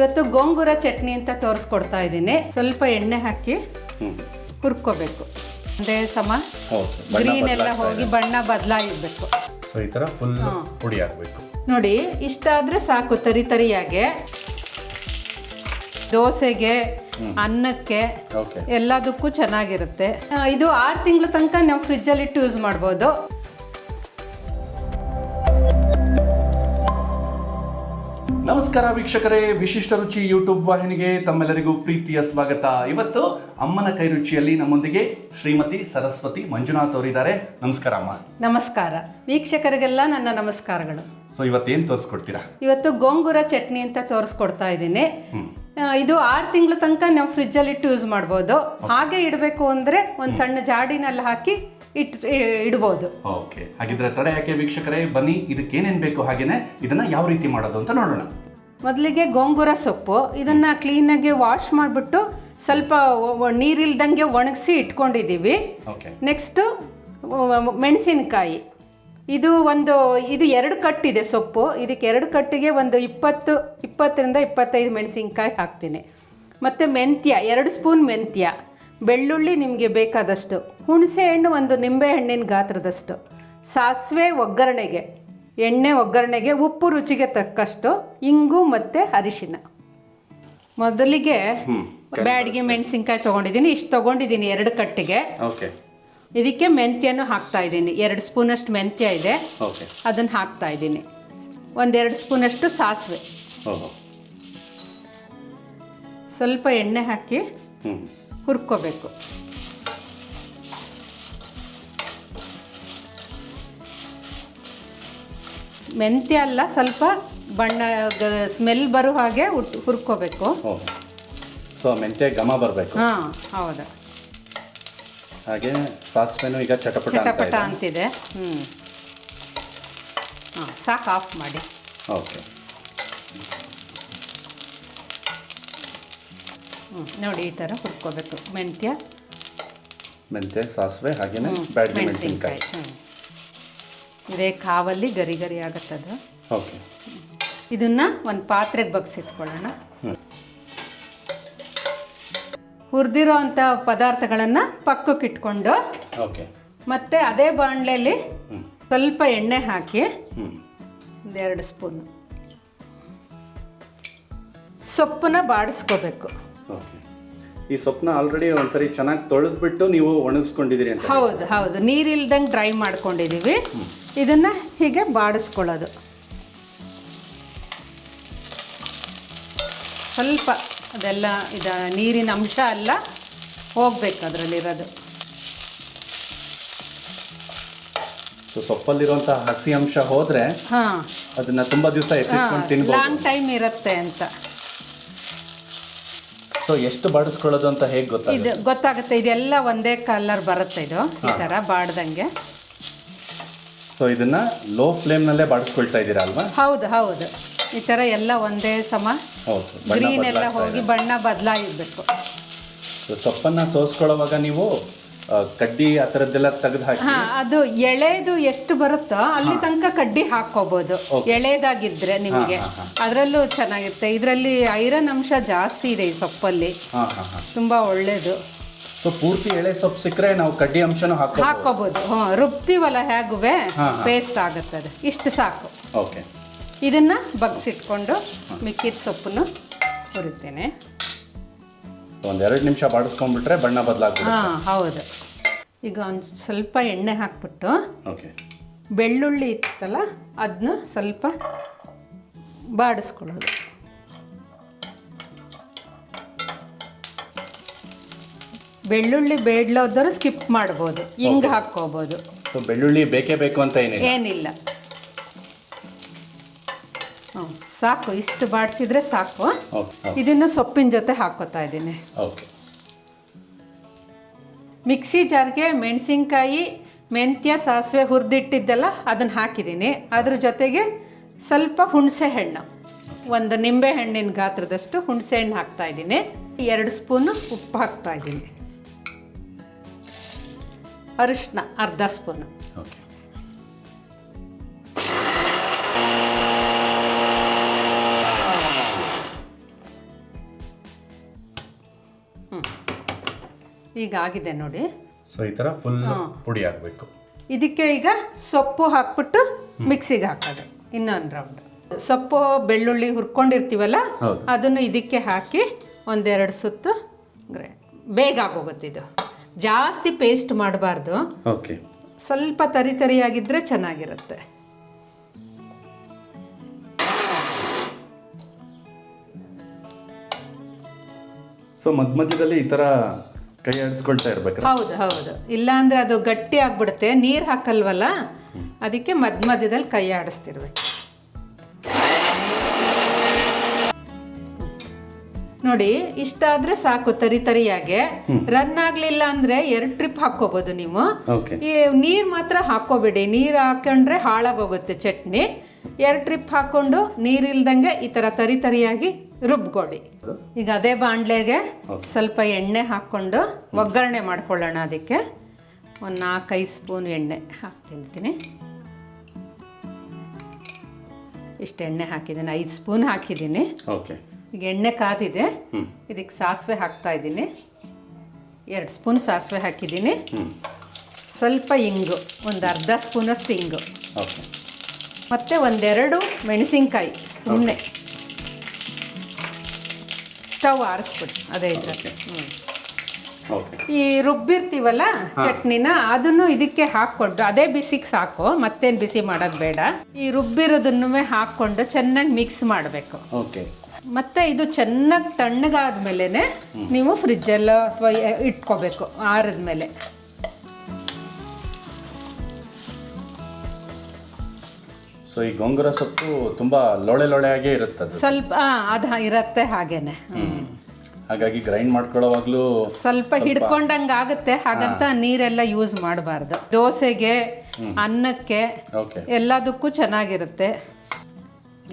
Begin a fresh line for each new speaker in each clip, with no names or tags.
ಇವತ್ತು ಗೋಂಗೂರ ಚಟ್ನಿ ಅಂತ ತೋರಿಸ್ಕೊಡ್ತಾ ಇದ್ದೀನಿ. ಸ್ವಲ್ಪ ಎಣ್ಣೆ ಹಾಕಿ ಹುರ್ಕೋಬೇಕು. ಒಂದೇ ಸಮ ಗ್ರೀನ್ ಎಲ್ಲ ಹೋಗಿ ಬಣ್ಣ ಬದಲಾಗಬೇಕು.
ಈ ತರ ಫುಲ್ ಪುಡಿ ಹಾಕಬೇಕು.
ನೋಡಿ, ಇಷ್ಟ ಆದ್ರೆ ಸಾಕು. ತರಿ ತರಿಯಾಗೆ ದೋಸೆಗೆ, ಅನ್ನಕ್ಕೆ, ಎಲ್ಲದಕ್ಕೂ ಚೆನ್ನಾಗಿರುತ್ತೆ. ಇದು 6 ತಿಂಗಳ ತನಕ ನಾವು ಫ್ರಿಜ್ಜಲ್ಲಿ ಇಟ್ಟು ಯೂಸ್ ಮಾಡ್ಬೋದು.
ನಮಸ್ಕಾರ ವೀಕ್ಷಕರೇ, ವಿಶಿಷ್ಟ ರುಚಿ ಯೂಟ್ಯೂಬ್ ವಾಹಿನಿಗೆ ತಮ್ಮೆಲ್ಲರಿಗೂ ಪ್ರೀತಿಯ ಸ್ವಾಗತ. ಇವತ್ತು ಅಮ್ಮನ ಕೈ ರುಚಿಯಲ್ಲಿ ನಮ್ಮೊಂದಿಗೆ ಶ್ರೀಮತಿ ಸರಸ್ವತಿ ಮಂಜುನಾಥ್ ಅವರಿದ್ದಾರೆ. ನಮಸ್ಕಾರ ಅಮ್ಮ.
ನಮಸ್ಕಾರ ವೀಕ್ಷಕರಿಗೆಲ್ಲ ನನ್ನ ನಮಸ್ಕಾರಗಳು.
ಸೊ ಇವತ್ತೇನು ತೋರಿಸ್ಕೊಡ್ತೀರಾ?
ಇವತ್ತು ಗೋಂಗೂರ ಚಟ್ನಿ ಅಂತ ತೋರಿಸ್ಕೊಡ್ತಾ ಇದ್ದೀನಿ. ಇದು 6 ತಿಂಗಳ ತನಕ ನಾವು ಫ್ರಿಜ್ಜಲ್ಲಿ ಇಟ್ಟು ಯೂಸ್ ಮಾಡ್ಬೋದು. ಹಾಗೆ ಇಡಬೇಕು ಅಂದರೆ ಒಂದು ಸಣ್ಣ ಜಾಡಿನಲ್ಲಿ ಹಾಕಿ ಇಡ್ಬೋದು.
ಓಕೆ, ಹಾಗಿದ್ರೆ ತಡೆ ಯಾಕೆ ವೀಕ್ಷಕರೇ, ಬನ್ನಿ ಇದಕ್ಕೆ ಏನೇನು ಬೇಕು ಹಾಗೇನೆ ಇದನ್ನ ಯಾವ ರೀತಿ ಮಾಡೋದು ಅಂತ ನೋಡೋಣ.
ಮೊದಲಿಗೆ ಗೋಂಗೂರ ಸೊಪ್ಪು, ಇದನ್ನ ಕ್ಲೀನಾಗಿ ವಾಶ್ ಮಾಡಿಬಿಟ್ಟು ಸ್ವಲ್ಪ ನೀರಿಲ್ದಂಗೆ ಒಣಗಿಸಿ ಇಟ್ಕೊಂಡಿದ್ದೀವಿ. ನೆಕ್ಸ್ಟು ಮೆಣಸಿನಕಾಯಿ, ಇದು 2 ಕಟ್ಟಿದೆ ಸೊಪ್ಪು. ಇದಕ್ಕೆ 2 ಕಟ್ಟಿಗೆ ಒಂದು 20ರಿಂದ 25 ಮೆಣಸಿನ್ಕಾಯಿ ಹಾಕ್ತೀನಿ. ಮತ್ತು ಮೆಂತ್ಯ 2 ಸ್ಪೂನ್ ಮೆಂತ್ಯ, ಬೆಳ್ಳುಳ್ಳಿ ನಿಮಗೆ ಬೇಕಾದಷ್ಟು, ಹುಣಸೆ ಹಣ್ಣು 1 ನಿಂಬೆ ಹಣ್ಣಿನ ಗಾತ್ರದಷ್ಟು, ಸಾಸಿವೆ ಒಗ್ಗರಣೆಗೆ, ಎಣ್ಣೆ ಒಗ್ಗರಣೆಗೆ, ಉಪ್ಪು ರುಚಿಗೆ ತಕ್ಕಷ್ಟು, ಇಂಗು ಮತ್ತು ಅರಿಶಿನ. ಮೊದಲಿಗೆ ಬ್ಯಾಡಿಗೆ ಮೆಣಸಿನ್ಕಾಯಿ ತೊಗೊಂಡಿದ್ದೀನಿ. ಇಷ್ಟು ತೊಗೊಂಡಿದ್ದೀನಿ 2 ಕಟ್ಟಿಗೆ. ಇದಕ್ಕೆ ಮೆಂತ್ಯನೂ ಹಾಕ್ತಾ ಇದ್ದೀನಿ. 2 ಸ್ಪೂನಷ್ಟು ಮೆಂತ್ಯ ಇದೆ, ಅದನ್ನು ಹಾಕ್ತಾ ಇದ್ದೀನಿ. 1-2 ಸ್ಪೂನಷ್ಟು ಸಾಸಿವೆ, ಸ್ವಲ್ಪ ಎಣ್ಣೆ ಹಾಕಿ ಹುರ್ಕೋಬೇಕು. ಮೆಂತ್ಯ ಅಲ್ಲ, ಸ್ವಲ್ಪ ಬಣ್ಣ ಸ್ಮೆಲ್ ಬರೋ ಹಾಗೆ ಹುರ್ಕೋಬೇಕು.
ಸೊ ಮೆಂತ್ಯ ಘಮ ಬರಬೇಕು.
ಹಾಂ, ಹೌದಾ.
ಹಾಗೆ ಸಾಸಿವೆನೂ ಈಗ ಚಟಪಟ
ಅಂತಿದೆ. ಹಾಂ, ಸಾಕು, ಆಫ್ ಮಾಡಿ.
ಓಕೆ.
ನೋಡಿ, ಈ ಥರ ಹುರ್ಕೋಬೇಕು. ಮೆಂತ್ಯ,
ಸಾಸಿವೆ, ಹಾಗೇನೆ ಬ್ಯಾಡಗಿ ಮೆಣಸಿನಕಾಯಿ.
ಇದೇ ಕಾವಲ್ಲಿ ಗರಿ ಗರಿ ಆಗುತ್ತದು.
ಓಕೆ.
ಇದನ್ನು ಒಂದು ಪಾತ್ರೆಗೆ ಬಗ್ಸಿಟ್ಕೊಳ್ಳೋಣ. ಹುರಿದಿರೋ ಅಂಥ ಪದಾರ್ಥಗಳನ್ನು ಪಕ್ಕಕ್ಕೆ ಇಟ್ಕೊಂಡು, ಮತ್ತೆ ಅದೇ ಬಾಣಲೆಯಲ್ಲಿ ಸ್ವಲ್ಪ ಎಣ್ಣೆ ಹಾಕಿ 1-2 ಸ್ಪೂನು ಸೊಪ್ಪನ್ನ ಬಾಡಿಸ್ಕೋಬೇಕು.
ಈ ಸೊಪ್ಪನ್ನ ಆಲ್ರೆಡಿ ಒಂದ್ಸರಿ ಚೆನ್ನಾಗಿ ತೊಳೆದ್ಬಿಟ್ಟು ನೀವು ಒಣಗಿಸ್ಕೊಂಡಿದ್ದೀರಿ ಅಂತ?
ಹೌದು, ನೀರಿಲ್ದಂಗೆ ಡ್ರೈ ಮಾಡ್ಕೊಂಡಿದ್ದೀವಿ. ಇದನ್ನು ಹೀಗೆ ಬಾಡಿಸ್ಕೊಳ್ಳೋದು. ಸ್ವಲ್ಪ ಅದೆಲ್ಲ ನೀರಿನ ಅಂಶ ಎಲ್ಲ ಹೋಗ್ಬೇಕು ಅದರಲ್ಲಿರೋದು.
ಸೊಪ್ಪಲ್ಲಿರುವಂತಹ ಹಸಿ ಅಂಶ ಹೋದ್ರೆ ಅದನ್ನ ತುಂಬಾ ದಿವಸ ಎತ್ತಿಟ್ಕೊಂಡು ತಿನ್ಬೋದು,
ಲಾಂಗ್ ಟೈಮ್ ಇರುತ್ತೆ ಅಂತ.
ಸೊ ಎಷ್ಟು ಬಾಡಿಸ್ಕೊಳ್ಳೋದು ಅಂತ ಹೇಗೆ
ಗೊತ್ತಾಗುತ್ತೆ. ಇದೆಲ್ಲ ಒಂದೇ ಕಲರ್ ಬರುತ್ತೆ. ಇದು ಈ ಥರ ಬಾಡ್ದಂಗೆ.
ಸೊ ಇದನ್ನ ಲೋ ಫ್ಲೇಮ್ನಲ್ಲೇ ಬಾಡಿಸ್ಕೊಳ್ತಾ ಇದ್ದೀರಾ ಅಲ್ವಾ?
ಹೌದು, ಈ ಥರ ಎಲ್ಲ ಒಂದೇ ಸಮ ಗ್ರೀನ್ ಎಲ್ಲ ಹೋಗಿ ಬಣ್ಣ ಬದಲಾಗಬೇಕು.
ಸೊಪ್ಪನ್ನ ಸೋಸ್ಕೊಳ್ಳೋವಾಗ ನೀವು ಕಡ್ಡಿ ಆ ಥರದ್ದೆಲ್ಲ ತೆಗೆದು ಹಾಕಿ,
ಅದು ಎಳೆದು ಎಷ್ಟು ಬರುತ್ತೋ ಅಲ್ಲಿ ತನಕ ಕಡ್ಡಿ ಹಾಕೋಬಹುದು. ಎಳೆದಾಗಿದ್ರೆ ನಿಮಗೆ ಅದರಲ್ಲೂ ಚೆನ್ನಾಗಿರುತ್ತೆ. ಇದರಲ್ಲಿ ಐರನ್ ಅಂಶ ಜಾಸ್ತಿ ಇದೆ ಈ ಸೊಪ್ಪಲ್ಲಿ, ತುಂಬಾ ಒಳ್ಳೇದು.
ಸೊ ಪೂರ್ತಿ ಎಳೆ ಸೊಪ್ಪು ಸಿಕ್ಕರೆ ನಾವು ಕಡ್ಡಿ ಅಂಶನೂ
ಹಾಕೋಬಹುದು. ರುಬ್ತೀವಲ್ಲ, ಹೇಗುವೆ ಪೇಸ್ಟ್ ಆಗುತ್ತೆ. ಅದು ಇಷ್ಟು ಸಾಕು.
ಓಕೆ.
ಇದನ್ನ ಬಗ್ಸಿಟ್ಕೊಂಡು ಮಿಕ್ಕಿದ ಸೊಪ್ಪನ್ನು ಹುರಿತೇನೆ.
1-2 ನಿಮಿಷ ಬಾಡಿಸ್ಕೊಂಡ್ಬಿಟ್ರೆ ಬಣ್ಣ ಬದಲಾಗುತ್ತೆ.
ಹೌದು. ಈಗ ಒಂದು ಸ್ವಲ್ಪ ಎಣ್ಣೆ ಹಾಕ್ಬಿಟ್ಟು ಬೆಳ್ಳುಳ್ಳಿ ಇತ್ತಲ್ಲ ಅದನ್ನ ಸ್ವಲ್ಪ ಬಾಡಿಸ್ಕೊಳ್ಳೋದು. ಬೆಳ್ಳುಳ್ಳಿ ಬೇಡಲೋದವರು ಸ್ಕಿಪ್ ಮಾಡ್ಬೋದು, ಹಿಂಗೆ ಹಾಕ್ಕೋಬೋದು.
ಬೆಳ್ಳುಳ್ಳಿ ಬೇಕೇ ಬೇಕು ಅಂತ
ಏನಿಲ್ಲ. ಸಾಕು, ಇಷ್ಟು ಬಾಡಿಸಿದ್ರೆ ಸಾಕು. ಇದನ್ನು ಸೊಪ್ಪಿನ ಜೊತೆ ಹಾಕೋತಾ ಇದ್ದೀನಿ. ಮಿಕ್ಸಿ ಜಾರ್ಗೆ ಮೆಣಸಿನ್ಕಾಯಿ, ಮೆಂತ್ಯ, ಸಾಸಿವೆ ಹುರಿದಿಟ್ಟಿದ್ದೆಲ್ಲ ಅದನ್ನು ಹಾಕಿದ್ದೀನಿ. ಅದ್ರ ಜೊತೆಗೆ ಸ್ವಲ್ಪ ಹುಣಸೆ ಹಣ್ಣು, 1 ನಿಂಬೆ ಹಣ್ಣಿನ ಗಾತ್ರದಷ್ಟು ಹುಣಸೆ ಹಣ್ಣು ಹಾಕ್ತಾ ಇದ್ದೀನಿ. 2 ಸ್ಪೂನು ಉಪ್ಪು ಹಾಕ್ತಾ ಇದ್ದೀನಿ. ಅರಿಶಿನ ಅರ್ಧ ಸ್ಪೂನು. ಈಗ ಆಗಿದೆ ನೋಡಿ.
ಸೊ ಈ ಥರ ಫುಲ್ ಪುಡಿ ಆಗಬೇಕು.
ಇದಕ್ಕೆ ಈಗ ಸೊಪ್ಪು ಹಾಕ್ಬಿಟ್ಟು ಮಿಕ್ಸಿಗೆ ಹಾಕೋದು ಇನ್ನೊಂದು ರೌಂಡ್. ಸೊಪ್ಪು ಬೆಳ್ಳುಳ್ಳಿ ಹುರ್ಕೊಂಡಿರ್ತೀವಲ್ಲ ಅದನ್ನು ಇದಕ್ಕೆ ಹಾಕಿ ಒಂದೆರಡು ಸುತ್ತು ಬೇಗ ಆಗೋಗುತ್ತೆ. ಇದು ಜಾಸ್ತಿ ಪೇಸ್ಟ್ ಮಾಡಬಾರ್ದು,
ಓಕೆ,
ಸ್ವಲ್ಪ ತರಿ ತರಿಯಾಗಿದ್ದರೆ ಚೆನ್ನಾಗಿರುತ್ತೆ.
ಸೊ ಮಧ್ಯದಲ್ಲಿ ಈ ಥರ ಕೈ ಆಡಿಸ್ಕೊಳ್ತಾ ಇರ್ಬೇಕು.
ಹೌದು ಹೌದು, ಇಲ್ಲಾಂದರೆ ಅದು ಗಟ್ಟಿ ಆಗ್ಬಿಡುತ್ತೆ. ನೀರು ಹಾಕಲ್ವಲ್ಲ, ಅದಕ್ಕೆ ಮಧ್ಯದಲ್ಲಿ ಕೈ ಆಡಿಸ್ತಿರ್ಬೇಕು. ನೋಡಿ, ಇಷ್ಟಾದ್ರೆ ಸಾಕು ತರಿಯಾಗೆ. ರನ್ ಆಗ್ಲಿಲ್ಲ ಅಂದ್ರೆ 2 ಟ್ರಿಪ್ ಹಾಕೋಬಹುದು ನೀವು. ಈ ನೀರ್ ಮಾತ್ರ ಹಾಕೋಬೇಡಿ, ನೀರ್ ಹಾಕೊಂಡ್ರೆ ಹಾಳಾಗೋಗುತ್ತೆ ಚಟ್ನಿ. 2 ಟ್ರಿಪ್ ಹಾಕೊಂಡು ನೀರಿಲ್ದಂಗೆ ಈ ತರ ತರಿಯಾಗಿ ರುಬ್ಕೊಡಿ. ಈಗ ಅದೇ ಬಾಣಲೆಗೆ ಸ್ವಲ್ಪ ಎಣ್ಣೆ ಹಾಕೊಂಡು ಒಗ್ಗರಣೆ ಮಾಡ್ಕೊಳ್ಳೋಣ. ಅದಕ್ಕೆ ಒಂದು 4-5 ಸ್ಪೂನ್ ಎಣ್ಣೆ ಹಾಕ್ತಿರ್ತೀನಿ. ಇಷ್ಟು ಎಣ್ಣೆ ಹಾಕಿದ್ದೀನಿ, 5 ಸ್ಪೂನ್ ಹಾಕಿದ್ದೀನಿ. ಈಗ ಎಣ್ಣೆ ಕಾದಿದೆ, ಇದಕ್ಕೆ ಸಾಸಿವೆ ಹಾಕ್ತಾ ಇದ್ದೀನಿ. 2 ಸ್ಪೂನ್ ಸಾಸಿವೆ ಹಾಕಿದ್ದೀನಿ. ಸ್ವಲ್ಪ ಇಂಗು, ಒಂದು ಅರ್ಧ ಸ್ಪೂನಷ್ಟು ಇಂಗು, ಮತ್ತು 1-2 ಮೆಣಸಿನ್ಕಾಯಿ ಸುಮ್ಮನೆ. ಸ್ಟವ್ ಆರಿಸ್ಬಿಡಿ ಅದೇ ಇದ್ರಲ್ಲಿ. ಈ ರುಬ್ಬಿರ್ತೀವಲ್ಲ ಚಟ್ನಿನ, ಅದನ್ನು ಇದಕ್ಕೆ ಹಾಕ್ಕೊಂಡು ಅದೇ ಬಿಸಿಗೆ ಸಾಕು, ಮತ್ತೇನು ಬಿಸಿ ಮಾಡೋದು ಬೇಡ. ಈ ರುಬ್ಬಿರೋದನ್ನು ಹಾಕ್ಕೊಂಡು ಚೆನ್ನಾಗಿ ಮಿಕ್ಸ್ ಮಾಡಬೇಕು. ಮತ್ತೆ ಇದು ಚೆನ್ನಾಗಿ ತಣ್ಣಗಾದ್ಮೇಲೆ ನೀವು ಫ್ರಿಜ್ಜೆಲ್ಲ ಅಥವಾ ಇಟ್ಕೋಬೇಕು ಆರಿದ್ಮೇಲೆ.
ಸೊ ಈ ಗೋಂಗೂರ ಸೊಪ್ಪು ತುಂಬಾ ಲೋಳೆ ಲೋಳೆಯಾಗೇ ಇರುತ್ತೆ,
ಸ್ವಲ್ಪ ಅದು ಇರುತ್ತೆ ಹಾಗೇನೆ.
ಹಾಗಾಗಿ ಗ್ರೈಂಡ್ ಮಾಡ್ಕೊಳ್ಳೋವಾಗ್ಲೂ
ಸ್ವಲ್ಪ ಹಿಡ್ಕೊಂಡಂಗೆ ಆಗುತ್ತೆ. ಹಾಗಂತ ನೀರೆಲ್ಲ ಯೂಸ್ ಮಾಡಬಾರ್ದು. ದೋಸೆಗೆ, ಅನ್ನಕ್ಕೆ, ಎಲ್ಲದಕ್ಕೂ ಚೆನ್ನಾಗಿರುತ್ತೆ.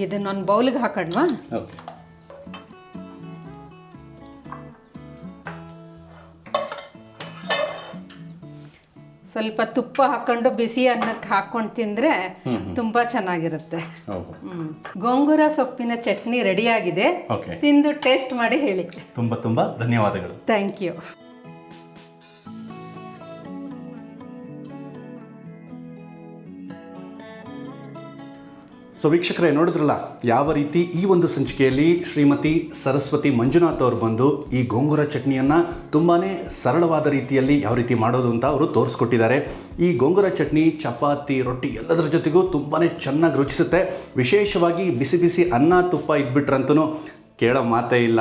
ಇದನ್ನೊಂದು ಬೌಲ್ಗೆ ಹಾಕೋಣವಾ? ಸ್ವಲ್ಪ ತುಪ್ಪ ಹಾಕೊಂಡು ಬಿಸಿ ಅನ್ನಕ್ಕೆ ಹಾಕೊಂಡು ತಿಂದರೆ ತುಂಬ ಚೆನ್ನಾಗಿರುತ್ತೆ. ಗೋಂಗೂರ ಸೊಪ್ಪಿನ ಚಟ್ನಿ ರೆಡಿಯಾಗಿದೆ. ತಿಂದು ಟೇಸ್ಟ್ ಮಾಡಿ ಹೇಳಿ.
ತುಂಬ ಧನ್ಯವಾದಗಳು.
Thank you.
ಸೊ ವೀಕ್ಷಕರೇ, ನೋಡಿದ್ರಲ್ಲ ಯಾವ ರೀತಿ ಈ ಒಂದು ಸಂಚಿಕೆಯಲ್ಲಿ ಶ್ರೀಮತಿ ಸರಸ್ವತಿ ಮಂಜುನಾಥ್ ಅವರು ಬಂದು ಈ ಗೋಂಗೂರ ಚಟ್ನಿಯನ್ನು ತುಂಬಾ ಸರಳವಾದ ರೀತಿಯಲ್ಲಿ ಯಾವ ರೀತಿ ಮಾಡೋದು ಅಂತ ಅವರು ತೋರಿಸ್ಕೊಟ್ಟಿದ್ದಾರೆ. ಈ ಗೋಂಗೂರ ಚಟ್ನಿ ಚಪಾತಿ, ರೊಟ್ಟಿ ಎಲ್ಲದರ ಜೊತೆಗೂ ತುಂಬಾ ಚೆನ್ನಾಗಿ ರುಚಿಸುತ್ತೆ. ವಿಶೇಷವಾಗಿ ಬಿಸಿ ಬಿಸಿ ಅನ್ನ ತುಪ್ಪ ಇದ್ಬಿಟ್ರಂತೂ ಕೇಳೋ ಮಾತೇ ಇಲ್ಲ.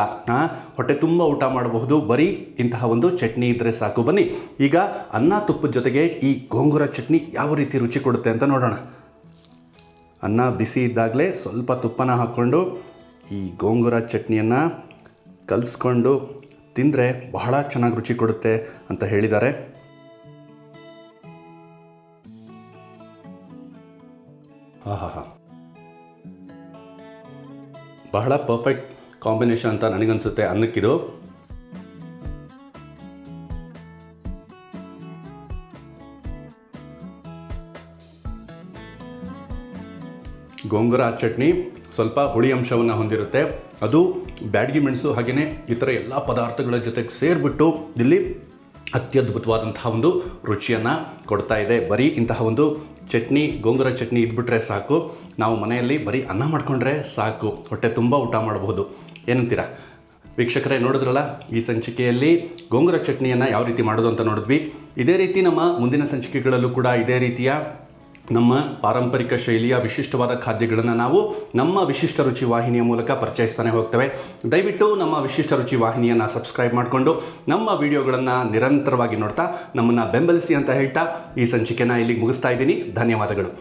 ಹೊಟ್ಟೆ ತುಂಬ ಊಟ ಮಾಡಬಹುದು ಬರೀ ಇಂತಹ ಒಂದು ಚಟ್ನಿ ಇದ್ದರೆ ಸಾಕು. ಬನ್ನಿ ಈಗ ಅನ್ನ ತುಪ್ಪದ ಜೊತೆಗೆ ಈ ಗೋಂಗೂರ ಚಟ್ನಿ ಯಾವ ರೀತಿ ರುಚಿ ಕೊಡುತ್ತೆ ಅಂತ ನೋಡೋಣ. ಅನ್ನ ಬಿಸಿ ಇದ್ದಾಗಲೇ ಸ್ವಲ್ಪ ತುಪ್ಪನ ಹಾಕ್ಕೊಂಡು ಈ ಗೋಂಗೂರ ಚಟ್ನಿಯನ್ನು ಕಲಿಸ್ಕೊಂಡು ತಿಂದರೆ ಬಹಳ ಚೆನ್ನಾಗಿ ರುಚಿ ಕೊಡುತ್ತೆ ಅಂತ ಹೇಳಿದ್ದಾರೆ. ಬಹಳ ಪರ್ಫೆಕ್ಟ್ ಕಾಂಬಿನೇಷನ್ ಅಂತ ನನಗನ್ಸುತ್ತೆ ಅನ್ನಕ್ಕಿದು. ಗೋಂಗೂರ ಚಟ್ನಿ ಸ್ವಲ್ಪ ಹುಳಿ ಅಂಶವನ್ನು ಹೊಂದಿರುತ್ತೆ. ಅದು ಬ್ಯಾಡಗಿ ಮೆಣಸು ಹಾಗೆಯೇ ಇತರ ಎಲ್ಲ ಪದಾರ್ಥಗಳ ಜೊತೆಗೆ ಸೇರಿಬಿಟ್ಟು ಇಲ್ಲಿ ಅತ್ಯದ್ಭುತವಾದಂತಹ ಒಂದು ರುಚಿಯನ್ನು ಕೊಡ್ತಾ ಇದೆ. ಬರೀ ಇಂತಹ ಒಂದು ಚಟ್ನಿ, ಗೋಂಗೂರ ಚಟ್ನಿ ಇದ್ಬಿಟ್ರೆ ಸಾಕು. ನಾವು ಮನೆಯಲ್ಲಿ ಬರೀ ಅನ್ನ ಮಾಡಿಕೊಂಡ್ರೆ ಸಾಕು, ಹೊಟ್ಟೆ ತುಂಬ ಊಟ ಮಾಡಬಹುದು. ಏನಂತೀರಾ ವೀಕ್ಷಕರೇ? ನೋಡಿದ್ರಲ್ಲ ಈ ಸಂಚಿಕೆಯಲ್ಲಿ ಗೋಂಗೂರ ಚಟ್ನಿಯನ್ನು ಯಾವ ರೀತಿ ಮಾಡೋದು ಅಂತ ನೋಡಿದ್ವಿ. ಇದೇ ರೀತಿ ನಮ್ಮ ಮುಂದಿನ ಸಂಚಿಕೆಗಳಲ್ಲೂ ಕೂಡ ಇದೇ ರೀತಿಯ ನಮ್ಮ ಪಾರಂಪರಿಕ ಶೈಲಿಯ ವಿಶಿಷ್ಟವಾದ ಖಾದ್ಯಗಳನ್ನು ನಾವು ನಮ್ಮ ವಿಶಿಷ್ಟ ರುಚಿ ವಾಹಿನಿಯ ಮೂಲಕ ಪರಿಚಯಿಸ್ತಾನೆ ಹೋಗ್ತೇವೆ. ದಯವಿಟ್ಟು ನಮ್ಮ ವಿಶಿಷ್ಟ ರುಚಿ ವಾಹಿನಿಯನ್ನು ಸಬ್ಸ್ಕ್ರೈಬ್ ಮಾಡಿಕೊಂಡು ನಮ್ಮ ವಿಡಿಯೋಗಳನ್ನು ನಿರಂತರವಾಗಿ ನೋಡ್ತಾ ನಮ್ಮನ್ನು ಬೆಂಬಲಿಸಿ ಅಂತ ಹೇಳ್ತಾ ಈ ಸಂಚಿಕೆನ ಇಲ್ಲಿಗೆ ಮುಗಿಸ್ತಾ ಇದ್ದೀನಿ. ಧನ್ಯವಾದಗಳು.